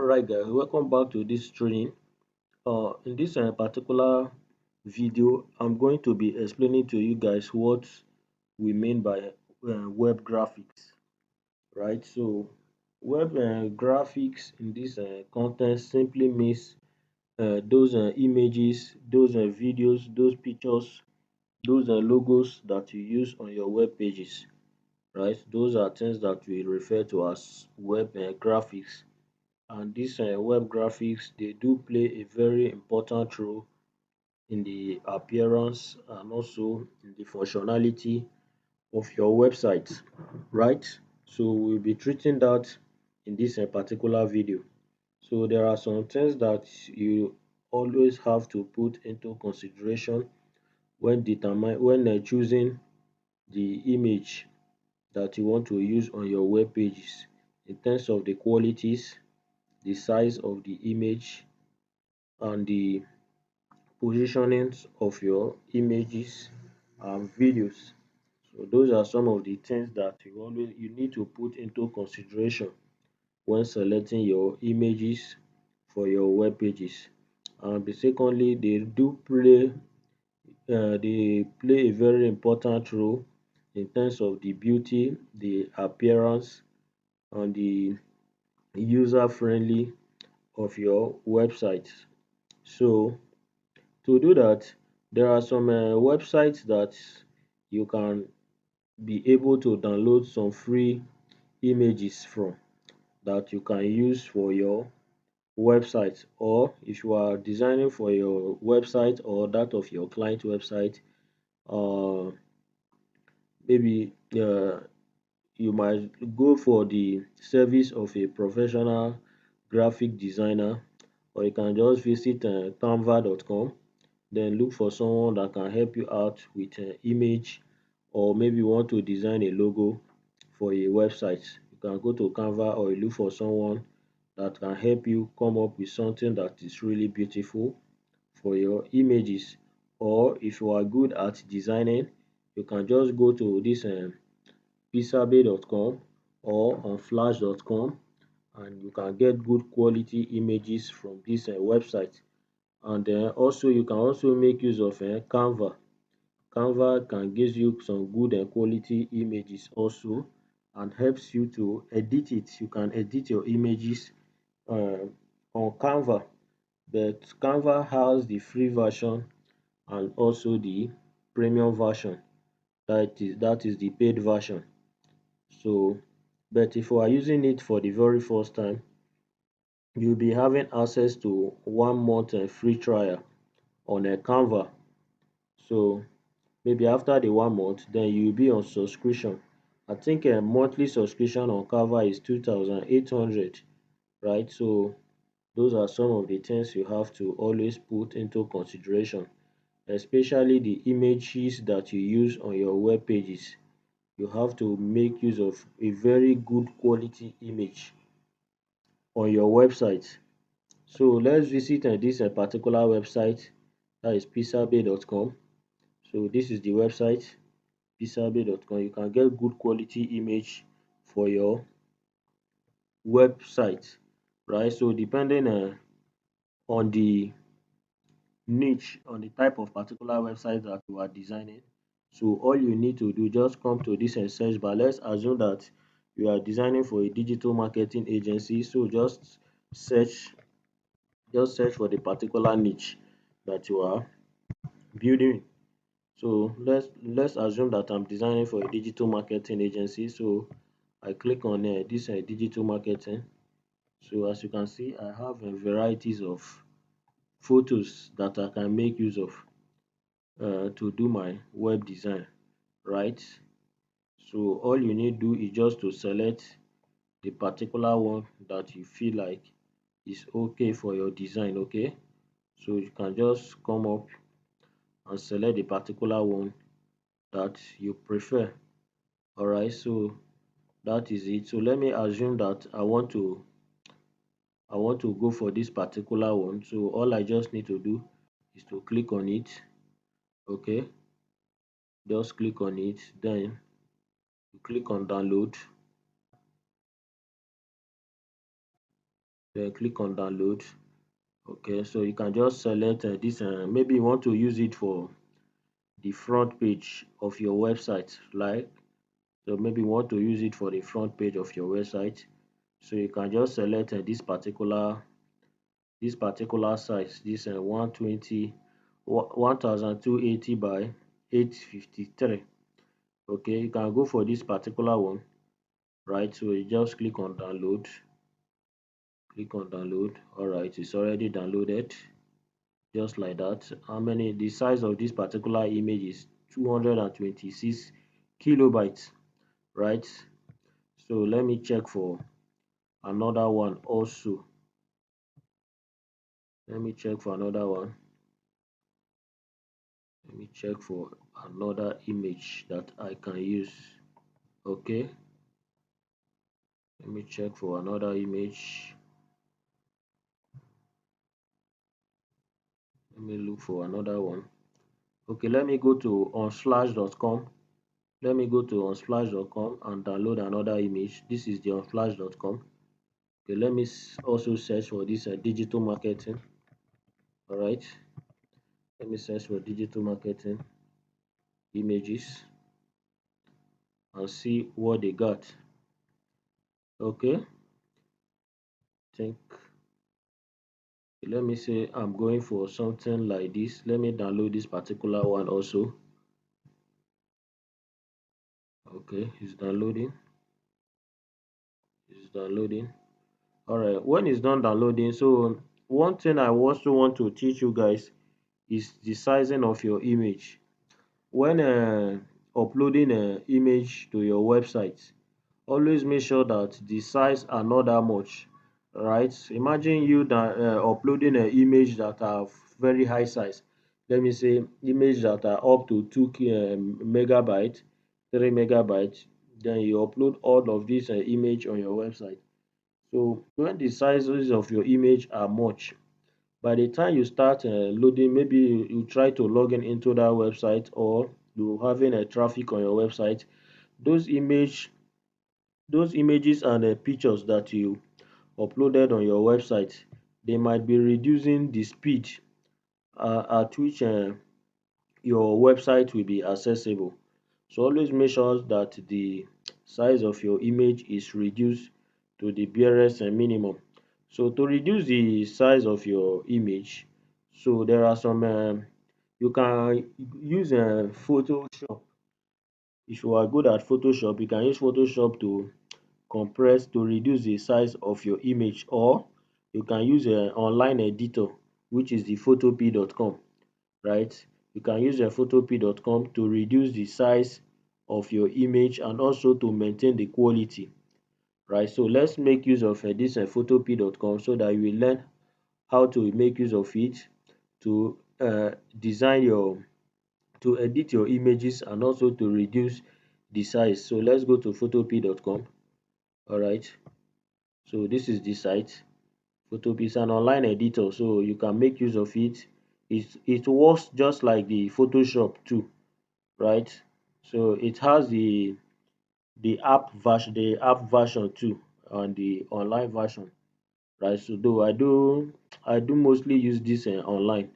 Alright guys, welcome back to this training. In this particular video, I'm going to be explaining to you guys what we mean by web graphics, right? So web graphics in this content simply means those images, those videos, those pictures, those logos that you use on your web pages, right? Those are things that we refer to as web graphics. And these web graphics, they do play a very important role in the appearance and also in the functionality of your website, right? So we'll be treating that in this particular video. So there are some things that you always have to put into consideration when choosing the image that you want to use on your web pages, in terms of the qualities, the size of the image, and the positionings of your images and videos. So those are some of the things that you need to put into consideration when selecting your images for your web pages. And secondly, they play a very important role in terms of the beauty, the appearance, and the user friendly of your website. So to do that, there are some websites that you can be able to download some free images from, that you can use for your website, or if you are designing for your website or that of your client website, uh, maybe you might go for the service of a professional graphic designer, or you can just visit canva.com, then look for someone that can help you out with an image, or maybe you want to design a logo for a website. You can go to Canva, or you look for someone that can help you come up with something that is really beautiful for your images. Or if you are good at designing, you can just go to this pixabay.com or on flash.com, and you can get good quality images from this website. And then also you can also make use of Canva. Canva can give you some good and quality images also, and helps you to edit it. You can edit your images uh, on Canva, but Canva has the free version and also the premium version. That is the paid version. So, but if you are using it for the very first time, you'll be having access to 1 month free trial on a Canva. So maybe after the 1 month, then you'll be on subscription. I think a monthly subscription on Canva is 2,800, right? So those are some of the things you have to always put into consideration, especially the images that you use on your web pages. You have to make use of a very good quality image on your website. So let's visit this particular website, that is pixabay.com. So this is the website, pixabay.com. You can get good quality image for your website, right? So depending on the niche, on the type of particular website that you are designing, so all you need to do, just come to this search bar. Let's assume that you are designing for a digital marketing agency, so search just search for the particular niche that you are building. So let's assume that I'm designing for a digital marketing agency. So I click on this digital marketing. So as you can see, I have varieties of photos that I can make use of to do my web design, right? So all you need to do is just to select the particular one that you feel like is okay for your design. Okay, so you can just come up and select the particular one that you prefer. All right, so that is it. So let me assume that I want to go for this particular one. So all I just need to do is to click on it. Okay, just click on it, then you click on download. then click on download. Okay, so you can just select this, maybe you want to use it for the front page of your website, like, so maybe you want to use it for the front page of your website. So you can just select this particular size, this 120 1280 by 853. Okay, you can go for this particular one, right? So you just click on download. Click on download. All right, it's already downloaded, just like that. How many? The size of this particular image is 226 kilobytes, right? So let me check for another one also. Let me check for another one. Let me check for another image that I can use. Okay, let me check for another image. Let me look for another one. Okay, let me go to unsplash.com. Let me go to unsplash.com and download another image. This is the unsplash.com. Okay, let me also search for this digital marketing. All right, let me search for digital marketing images and see what they got. Okay, think, let me say I'm going for something like this. Let me download this particular one also. Okay, it's downloading. It's downloading. All right, when it's done downloading, so one thing I also want to teach you guys is the sizing of your image. When uploading an image to your website, always make sure that the size are not that much, right? Imagine you that uploading an image that are very high size. Let me say image that are up to 2 megabyte, 3 megabyte. Then you upload all of this image on your website. So when the sizes of your image are much, by the time you start loading, maybe you try to log in into that website, or you having a traffic on your website, those image those images and pictures that you uploaded on your website, they might be reducing the speed at which your website will be accessible. So always make sure that the size of your image is reduced to the barest minimum. So to reduce the size of your image, so there are some you can use Photoshop. If you are good at Photoshop, you can use Photoshop to compress, to reduce the size of your image, or you can use an online editor, which is the photopea.com, right? You can use a photopea.com to reduce the size of your image and also to maintain the quality, right? So let's make use of this photopea.com so that you will learn how to make use of it to design your, to edit your images and also to reduce the size. So let's go to photopea.com. All right, so this is the site. Photopea is an online editor, so you can make use of it. It works just like the Photoshop too, right? So it has the app version too, and the online version, right? So though I do mostly use this online,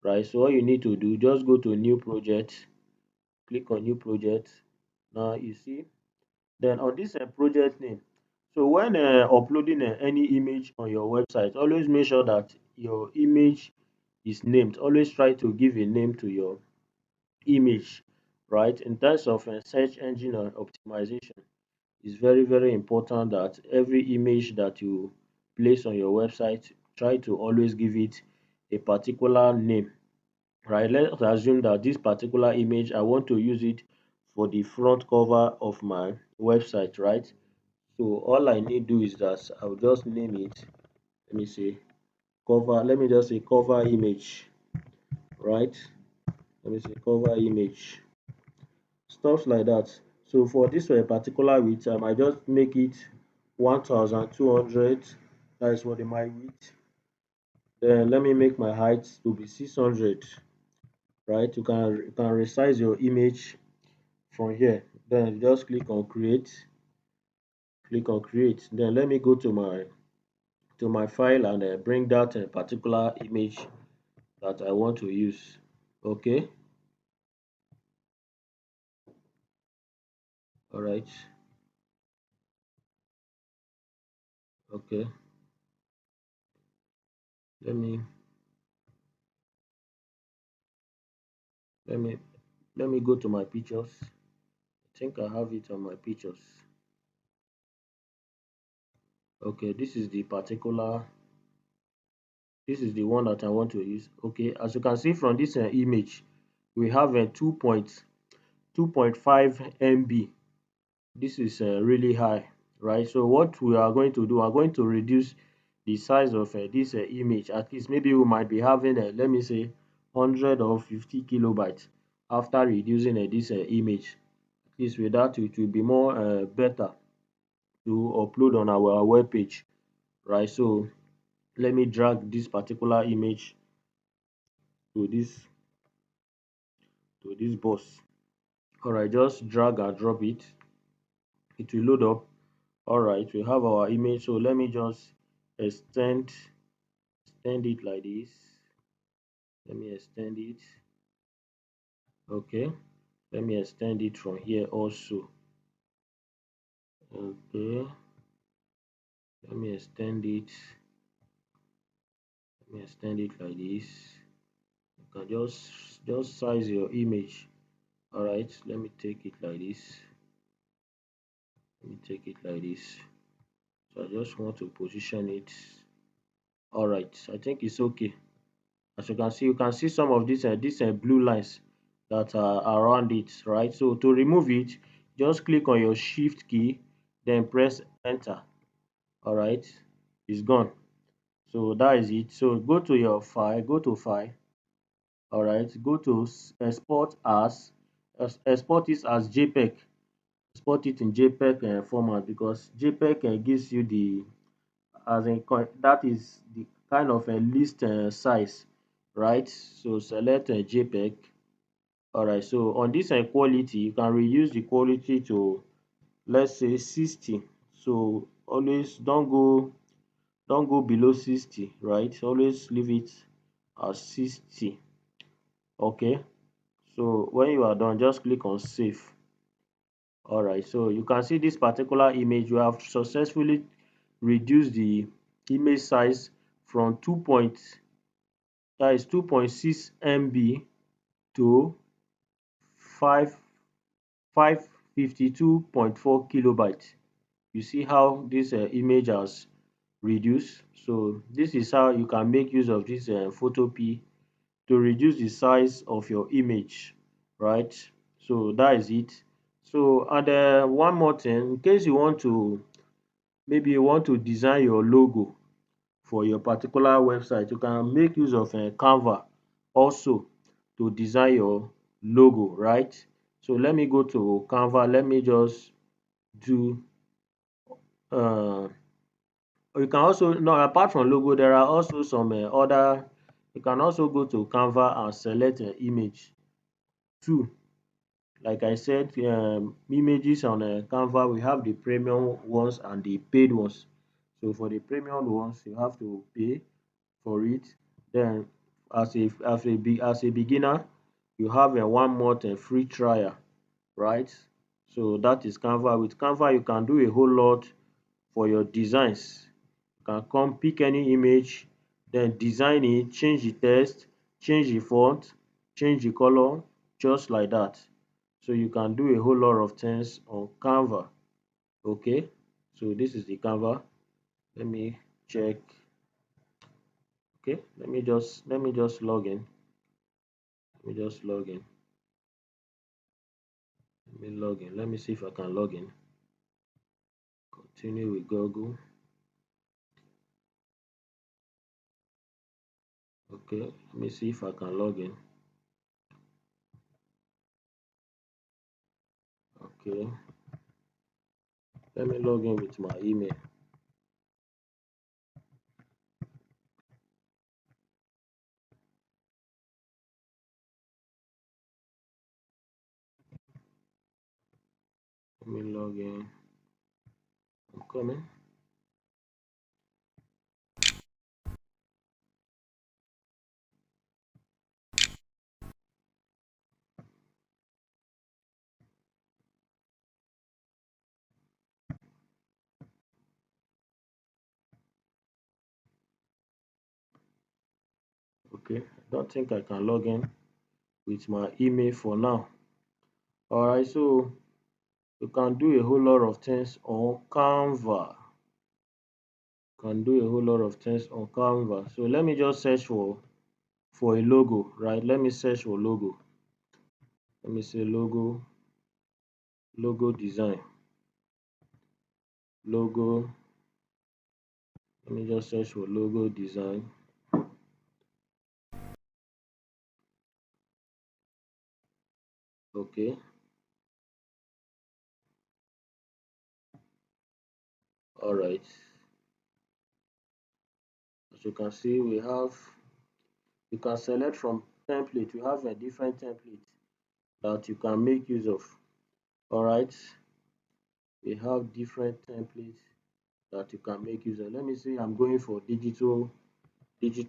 right? So all you need to do, just go to new project, click on new project. Now you see, then on this project name, so when uploading any image on your website, always make sure that your image is named. Always try to give a name to your image, right? In terms of search engine optimization, it's very, very important that every image that you place on your website, try to always give it a particular name, right? Let's assume that this particular image, I want to use it for the front cover of my website, right? So all I need to do is that I'll just name it. Let me say cover. Let me just say cover image, right? Let me say cover image, stuff like that. So for this particular width, I might just make it 1200. That is what my width. Then let me make my height to be 600, right? You can resize your image from here. Then just click on create. Click on create. Then let me go to to my file and bring that particular image that I want to use. Okay, all right, okay. Let me let me let me go to my pictures. I think I have it on my pictures. Okay, this is the one that I want to use. Okay, as you can see from this image, we have a 2.5 MB. This is really high, right? So what we are going to do, we are going to reduce the size of this image. At least maybe we might be having let me say 100 or 50 kilobytes after reducing this image. At least with that, it will be more better to upload on our web page, right? So let me drag this particular image to this bus. All right, just drag and drop it. It will load up. All right, we have our image. So let me just extend it like this. Let me extend it. Okay, let me extend it from here also. Okay, let me extend it. Let me extend it like this. You can just size your image. All right, let me take it like this. Let me take it like this. So I just want to position it. All right, I think it's okay. As you can see some of these blue lines that are around it, right? So to remove it, just click on your shift key, then press enter. All right, it's gone. So that is it. So go to your file, go to file. All right, go to export as, export it as JPEG. Export it in JPEG format, because JPEG gives you the, that is the kind of a list size, right? So select JPEG. All right, so on this quality, you can reduce the quality to, let's say, 60. So always don't go below 60, right? Always leave it at 60. Okay, so when you are done, just click on save. All right, so you can see this particular image, you have successfully reduced the image size from 2.6 MB to 5 552.4 kilobytes. You see how this image has reduced. So this is how you can make use of this Photopea to reduce the size of your image, right? So that is it. So, and one more thing, in case you want to, maybe you want to design your logo for your particular website, you can make use of Canva also to design your logo, right? So let me go to Canva. Let me just do uh you can also, no, apart from logo, there are also some other, you can also go to Canva and select an image too. Like I said, images on Canva, we have the premium ones and the paid ones. So for the premium ones, you have to pay for it. Then as a beginner, you have a 1 month free trial, right? So that is Canva. With Canva, you can do a whole lot for your designs. You can come pick any image, then design it, change the text, change the font, change the color, just like that. So you can do a whole lot of things on Canva. Okay, so this is the Canva. Let me check. Okay, let me just log in. Let me just log in. Let me log in. Let me see if I can log in. Continue with Google. Okay, let me see if I can log in. Okay, let me log in with my email. Let me log in. I'm coming. Okay, I don't think I can log in with my email for now. Alright, so you can do a whole lot of things on Canva. Can do a whole lot of things on Canva. So let me just search for a logo, right? Let me search for logo. Let me say logo design. Logo. Let me just search for logo design. Okay. All right. As you can see, you can select from template. We have a different template that you can make use of. All right. We have different templates that you can make use of. Let me say I'm going for digital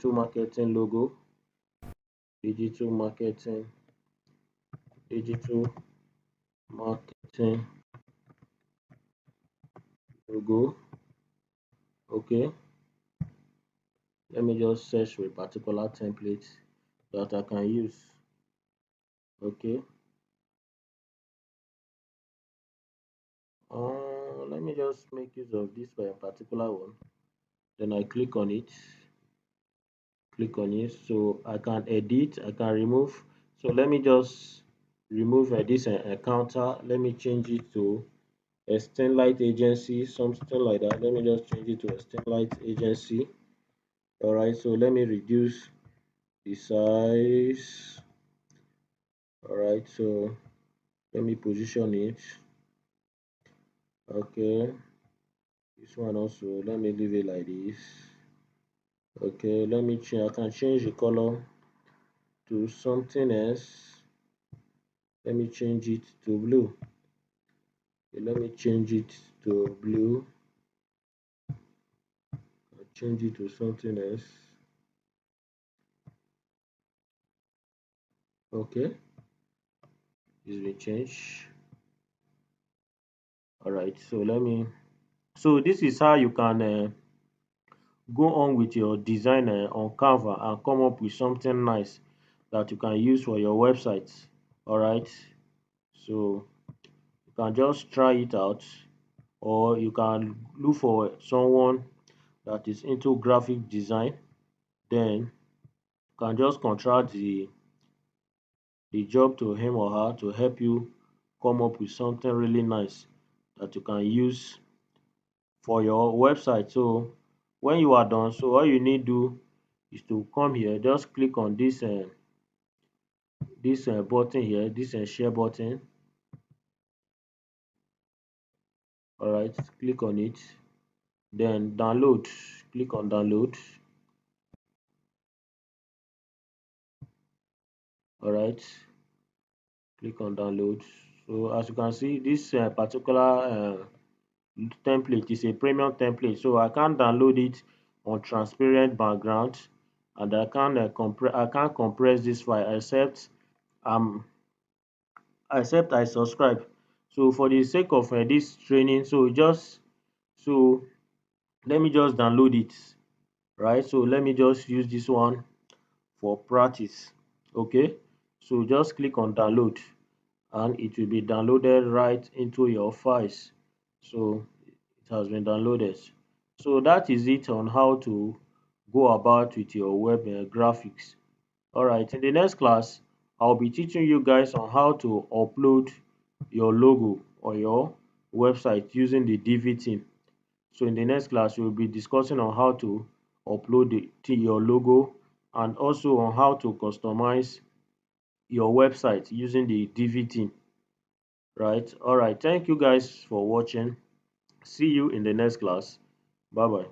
marketing logo, digital marketing, digital marketing logo. Okay. Let me just search for a particular template that I can use. Okay. Let me just make use of this particular one. Then I click on it. So I can edit, I can remove. So let me just remove this counter. Let me change it to a Stenlight Agency, something like that. Let me just change it to a Stenlight Agency. All right, so let me reduce the size. All right, so let me position it. Okay, this one also, let me leave it like this. Okay, let me change, I can change the color to something else. Let me change it to blue. Okay, let me change it to blue. I'll change it to something else. Okay, it's been changed. All right, so so this is how you can go on with your design on Canva and come up with something nice that you can use for your website. All right, so you can just try it out, or you can look for someone that is into graphic design. Then you can just contract the job to him or her to help you come up with something really nice that you can use for your website. So when you are done, so all you need do is to come here, just click on this button here, this share button. All right, click on it, then download. Click on download. All right, click on download. So as you can see, this particular template is a premium template, so I can't download it on transparent background, and I can't compress this file um except I subscribe. So for the sake of this training, so let me just download it, right? So let me just use this one for practice. Okay, so just click on download and it will be downloaded right into your files. So it has been downloaded. So that is it on how to go about with your web graphics. All right, in the next class I'll be teaching you guys on how to upload your logo or your website using the Divi theme. So in the next class we'll be discussing on how to upload your logo, and also on how to customize your website using the Divi theme. Right, all right, thank you guys for watching. See you in the next class. Bye bye.